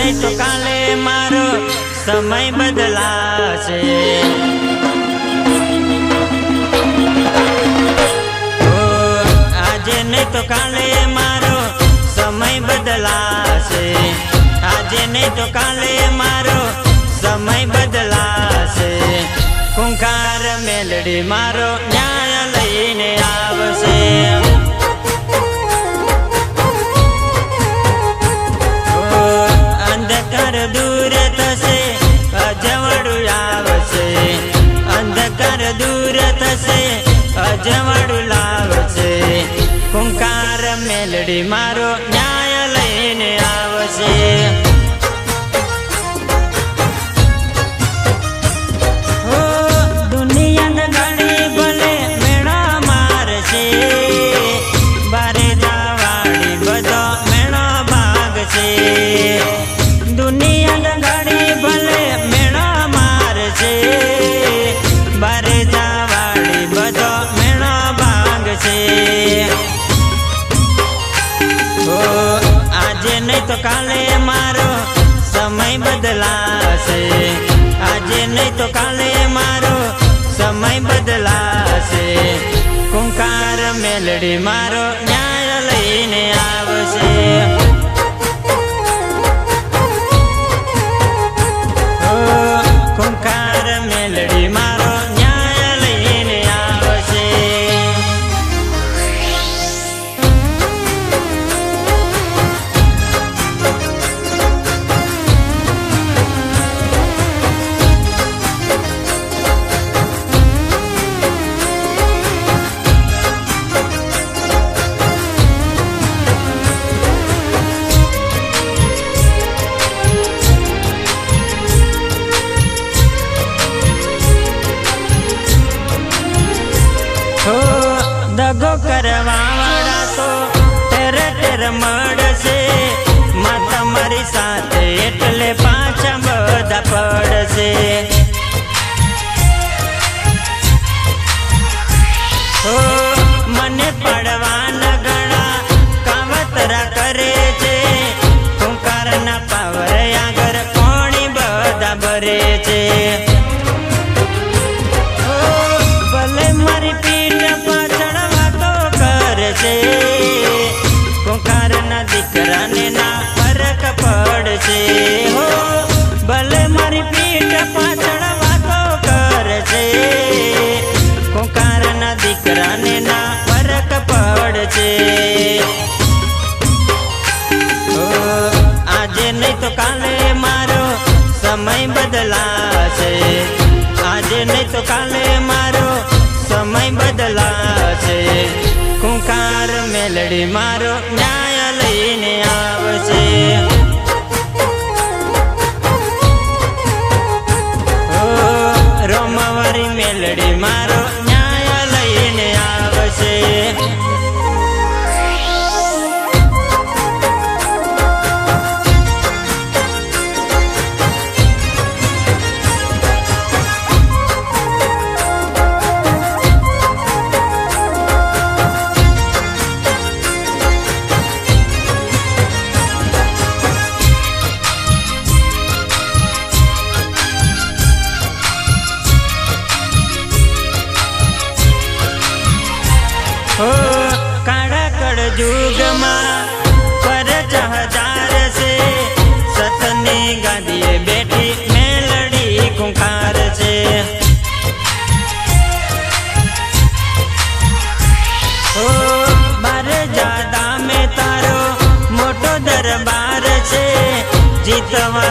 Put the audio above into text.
नहीं तो काले मारो समय बदलाशे। आज नहीं तो काले मारो समय बदलाशे। आज नहीं तो काले मारो समय बदलाशे। खूंखार मेलडी मारो न्याय लईने आवशे। अंधकार दूर थशे अजवाळू आवशे। अंधकार दूर थशे अजवाळू लावशे। खूंखार मेलडी मारो न्याय लईने आवशे। दुनिया गाड़ी भले मेणा मारशे। बारे जावाड़ी बधो मेणा भागशे। ओ आज नहीं तो काले मारो समय बदलाशे। आज नहीं तो काले मारो समय बदलाशे। खूंखार मेलडी मारो न्याय लईने आवशे। खूंखार मेलडी मारो न्याय लईने आवशे। दगो करवावाड़ा तो तेरे तेरे मळशे। मां तमारी साथे एटले पाछा बधा पड़शे। ओ मने पड़वाना घणा कावतरा करे छे। खूंखारना पावर आगर कोणी बधा भरे छे। भले मारी पीठ पाछळ वातो करशे। खूंखारना दीकराने ना फरक पड़शे। हो भले मारी पीठ पाछळ वातो करशे। खूंखारना दीकराने ना फरक पड़शे। हो आज नहीं तो काले मारो समय बदलाशे। आज नहीं तो काले मारो समय बदलाशे। खूंखार मेलडी मारो न्याय लईने आवशे। ओ रोमवारी मेलडी मारो न्याय लईने आवशे। हो काड़ा कड़ जुग में परच हजार से। सतनी गादीए बैठी मेलडी खूंखार से। हो बारे जादा में तारो मोटो दरबार से। जीतवा